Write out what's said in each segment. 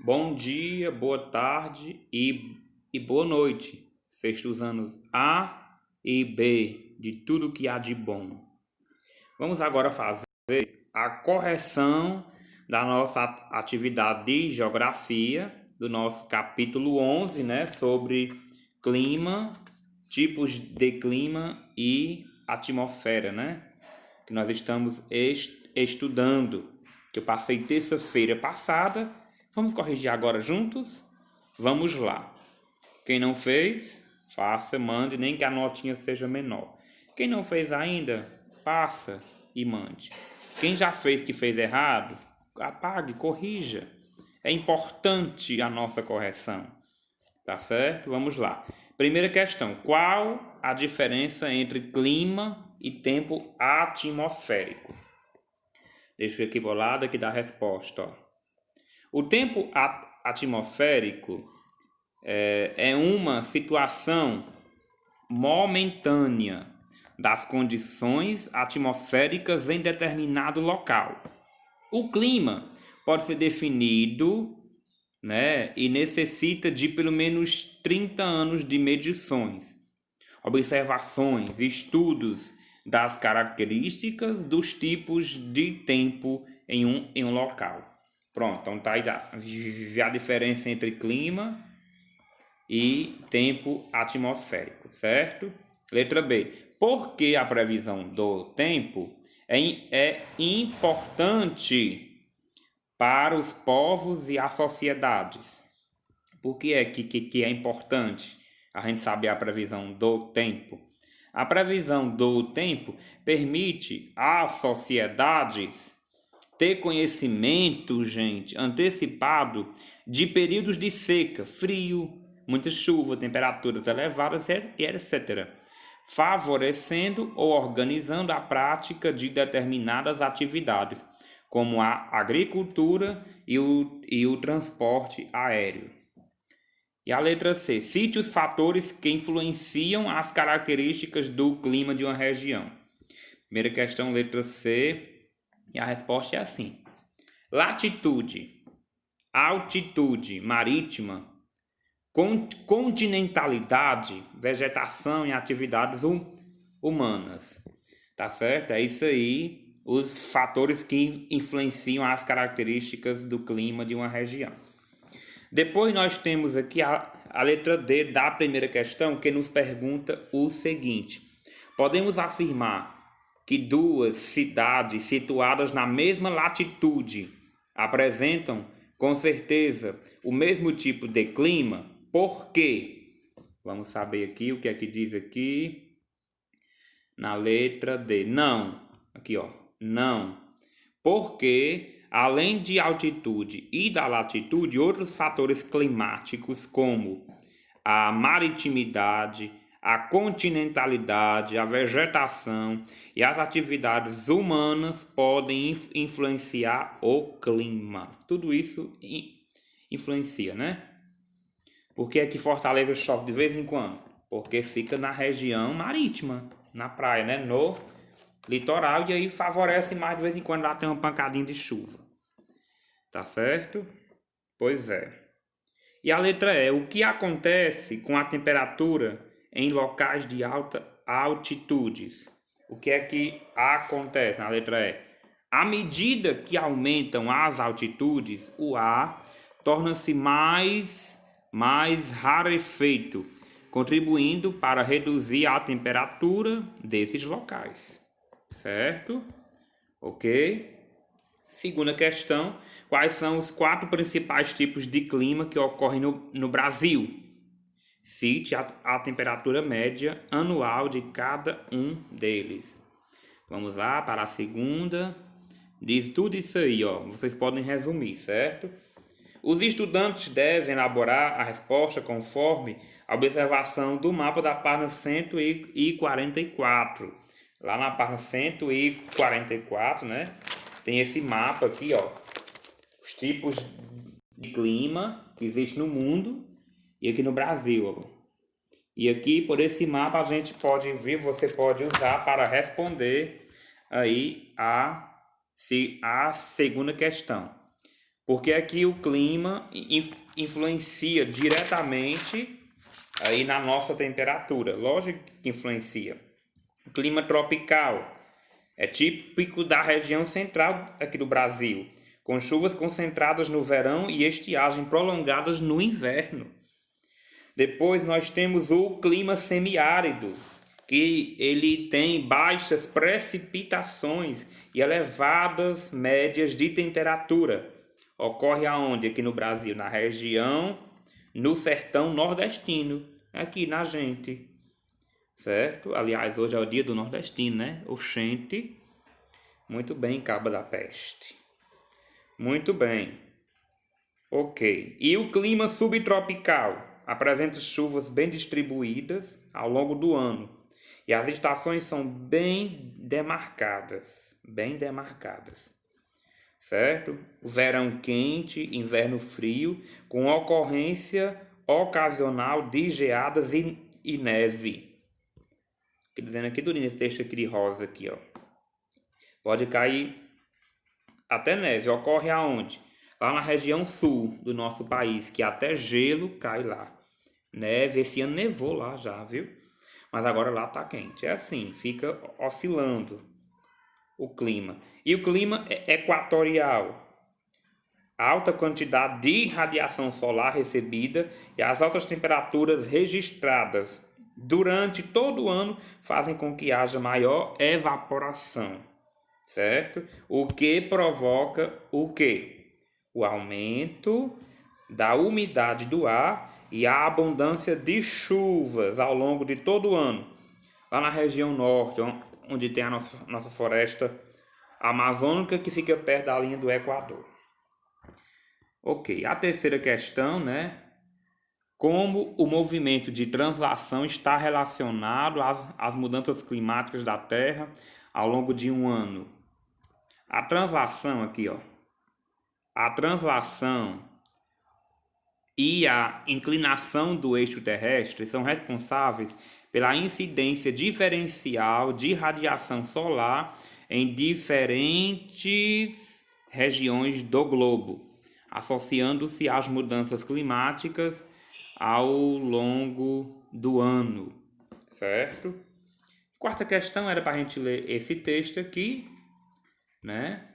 Bom dia, boa tarde e boa noite, sextos anos A e B de tudo que há de bom. Vamos agora fazer a correção da nossa atividade de geografia, do nosso capítulo 11, né, sobre clima, tipos de clima e atmosfera, né, que nós estamos estudando, que eu passei terça-feira passada. Vamos corrigir agora juntos? Vamos lá. Quem não fez, faça, mande, nem que a notinha seja menor. Quem não fez ainda, faça e mande. Quem já fez que fez errado, apague, corrija. É importante a nossa correção. Tá certo? Vamos lá. Primeira questão: qual a diferença entre clima e tempo atmosférico? Deixa eu aqui bolado aqui da resposta. Ó. O tempo atmosférico é uma situação momentânea das condições atmosféricas em determinado local. O clima pode ser definido, né, e necessita de pelo menos 30 anos de medições, observações, estudos das características dos tipos de tempo em um local. Pronto, então tá aí a diferença entre clima e tempo atmosférico, certo? Letra B. Por que a previsão do tempo é importante para os povos e as sociedades? Por que é que é importante a gente saber a previsão do tempo? A previsão do tempo permite às sociedades ter conhecimento, gente, antecipado de períodos de seca, frio, muita chuva, temperaturas elevadas e etc., favorecendo ou organizando a prática de determinadas atividades, como a agricultura e o transporte aéreo. E a letra C, cite os fatores que influenciam as características do clima de uma região. Primeira questão, letra C, e a resposta é assim: latitude, altitude marítima, continentalidade, vegetação e atividades humanas. Tá certo? É isso aí, os fatores que influenciam as características do clima de uma região. Depois nós temos aqui a letra D da primeira questão, que nos pergunta o seguinte: podemos afirmar que duas cidades situadas na mesma latitude apresentam, com certeza, o mesmo tipo de clima? Por quê? Vamos saber aqui o que é que diz aqui na letra D. Não. Aqui, ó. Não. Porque além de altitude e da latitude, outros fatores climáticos, como a maritimidade, a continentalidade, a vegetação e as atividades humanas podem influenciar o clima. Tudo isso influencia, né? Por que é que Fortaleza chove de vez em quando? Porque fica na região marítima, na praia, né? No litoral, e aí favorece mais de vez em quando lá tem uma pancadinha de chuva. Tá certo? Pois é. E a letra E, o que acontece com a temperatura em locais de alta altitudes? O que é que acontece na letra E? À medida que aumentam as altitudes, o ar torna-se mais rarefeito, contribuindo para reduzir a temperatura desses locais. Certo? Ok? Segunda questão: quais são os 4 principais tipos de clima que ocorrem no Brasil? Cite a temperatura média anual de cada um deles. Vamos lá para a segunda. Diz tudo isso aí, ó. Vocês podem resumir, certo? Os estudantes devem elaborar a resposta conforme a observação do mapa da página 144. Lá na página 144, né? Tem esse mapa aqui, ó. Os tipos de clima que existe no mundo e aqui no Brasil, ó. E aqui por esse mapa a gente pode ver, você pode usar para responder aí a segunda questão. Porque é que o clima influencia diretamente aí na nossa temperatura. Lógico que influencia. O clima tropical é típico da região central aqui do Brasil, com chuvas concentradas no verão e estiagem prolongadas no inverno. Depois nós temos o clima semiárido, que ele tem baixas precipitações e elevadas médias de temperatura. Ocorre aonde aqui no Brasil? Na região, no sertão nordestino, aqui na gente. Certo? Aliás, hoje é o dia do nordestino, né? Oxente. Muito bem, Caba da Peste. Muito bem. Ok. E o clima subtropical? Apresenta chuvas bem distribuídas ao longo do ano. E as estações são bem demarcadas. Bem demarcadas. Certo? O verão quente, inverno frio, com ocorrência ocasional de geadas e neve. Dizendo aqui do nesse texto aqui de rosa aqui, ó. Pode cair até neve. Ocorre aonde? Lá na região sul do nosso país, que até gelo cai lá. Neve, esse ano nevou lá já, viu? Mas agora lá tá quente. É assim, fica oscilando o clima. E o clima equatorial. Alta quantidade de radiação solar recebida e as altas temperaturas registradas durante todo o ano fazem com que haja maior evaporação, certo? O que provoca o quê? O aumento da umidade do ar e a abundância de chuvas ao longo de todo o ano. Lá na região norte, onde tem a nossa floresta amazônica, que fica perto da linha do Equador. Ok, a terceira questão, né? Como o movimento de translação está relacionado às mudanças climáticas da Terra ao longo de um ano. A translação aqui, ó. A translação e a inclinação do eixo terrestre são responsáveis pela incidência diferencial de radiação solar em diferentes regiões do globo, associando-se às mudanças climáticas ao longo do ano, certo? Quarta questão era para a gente ler esse texto aqui, né?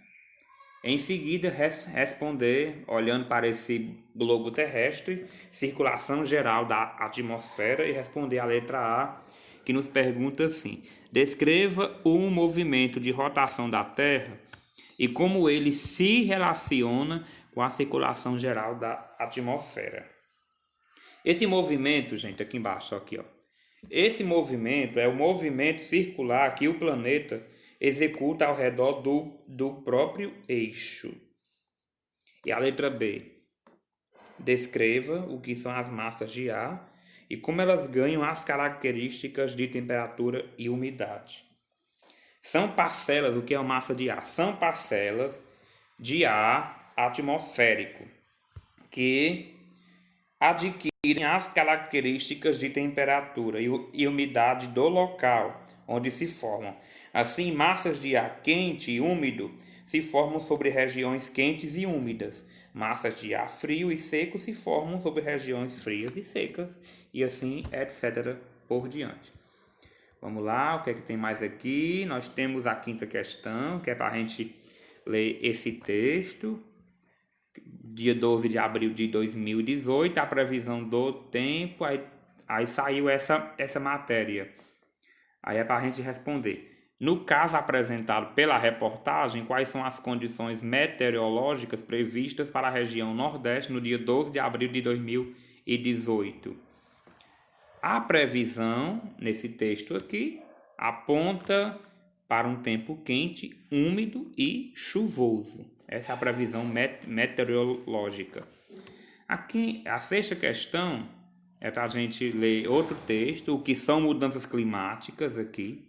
Em seguida, responder, olhando para esse globo terrestre, circulação geral da atmosfera, e responder a letra A, que nos pergunta assim: descreva o movimento de rotação da Terra e como ele se relaciona com a circulação geral da atmosfera. Esse movimento, gente, aqui embaixo, aqui, ó. Esse movimento é o movimento circular que o planeta executa ao redor do próprio eixo. E a letra B. Descreva o que são as massas de ar e como elas ganham as características de temperatura e umidade. São parcelas, o que é uma massa de ar? São parcelas de ar atmosférico que adquirem as características de temperatura e umidade do local onde se formam. Assim, massas de ar quente e úmido se formam sobre regiões quentes e úmidas. Massas de ar frio e seco se formam sobre regiões frias e secas. E assim, etc. por diante. Vamos lá, o que é que tem mais aqui? Nós temos a quinta questão, que é para a gente ler esse texto. Dia 12 de abril de 2018, a previsão do tempo, aí saiu essa matéria. Aí é para a gente responder. No caso apresentado pela reportagem, quais são as condições meteorológicas previstas para a região Nordeste no dia 12 de abril de 2018? A previsão, nesse texto aqui, aponta para um tempo quente, úmido e chuvoso. Essa é a previsão meteorológica. Aqui, a sexta questão é para a gente ler outro texto, o que são mudanças climáticas aqui.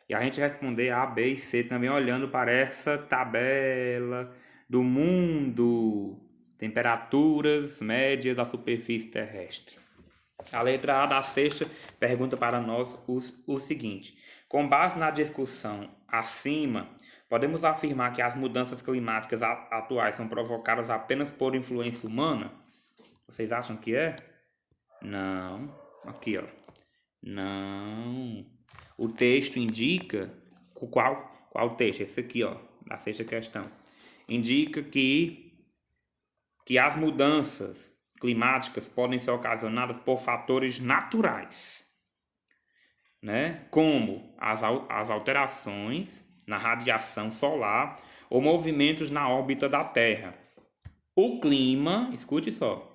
E a gente responder A, B e C também olhando para essa tabela do mundo. Temperaturas médias da superfície terrestre. A letra A da sexta pergunta para nós o seguinte: com base na discussão acima, Podemos afirmar que as mudanças climáticas atuais são provocadas apenas por influência humana? Vocês acham que é? Não. Aqui, ó. Não. O texto indica... Qual texto? Esse aqui, ó. Da sexta questão. Indica que as mudanças climáticas podem ser ocasionadas por fatores naturais, né? Como as alterações na radiação solar ou movimentos na órbita da Terra. O clima, escute só,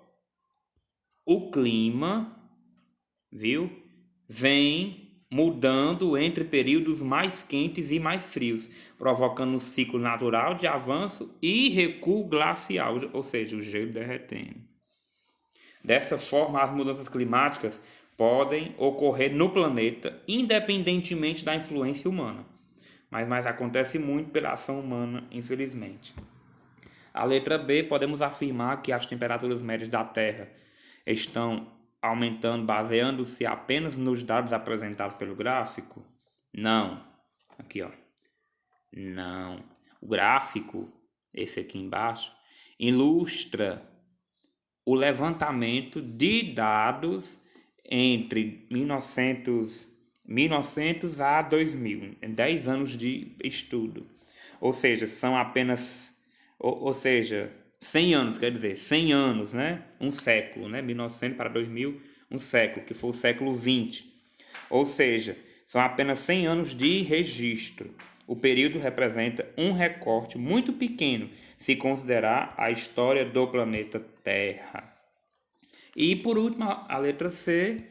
o clima, viu, vem mudando entre períodos mais quentes e mais frios, provocando um ciclo natural de avanço e recuo glacial, ou seja, o gelo derretendo. Dessa forma, as mudanças climáticas podem ocorrer no planeta, independentemente da influência humana. Mas acontece muito pela ação humana, infelizmente. A letra B, podemos afirmar que as temperaturas médias da Terra estão aumentando baseando-se apenas nos dados apresentados pelo gráfico? Não. Aqui, ó. Não. O gráfico, esse aqui embaixo, ilustra o levantamento de dados entre 1900 a 2000, 10 anos de estudo. Ou seja, são apenas, ou seja, 100 anos, quer dizer, 100 anos, né? Um século, né? 1900 para 2000, um século, que foi o século 20. Ou seja, são apenas 100 anos de registro. O período representa um recorte muito pequeno, se considerar a história do planeta Terra. E, por último, a letra C,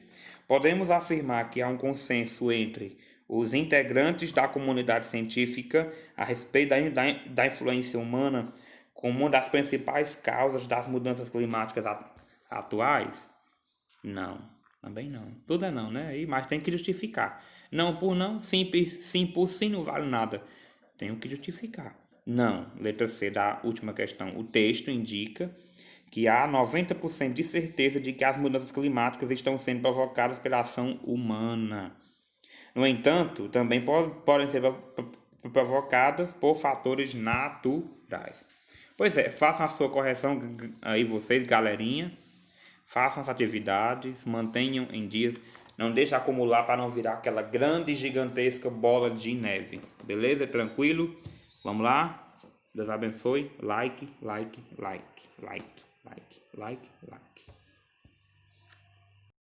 podemos afirmar que há um consenso entre os integrantes da comunidade científica a respeito da influência humana como uma das principais causas das mudanças climáticas atuais? Não, também não. Tudo é não, né? Mas tem que justificar. Não por não, sim por sim não vale nada. Tenho que justificar. Não. Letra C da última questão. O texto indica que há 90% de certeza de que as mudanças climáticas estão sendo provocadas pela ação humana. No entanto, também podem ser provocadas por fatores naturais. Pois é, façam a sua correção aí vocês, galerinha. Façam as atividades, mantenham em dias, não deixe acumular para não virar aquela grande e gigantesca bola de neve. Beleza? Tranquilo? Vamos lá? Deus abençoe. Like, like, like, like, like, like, like.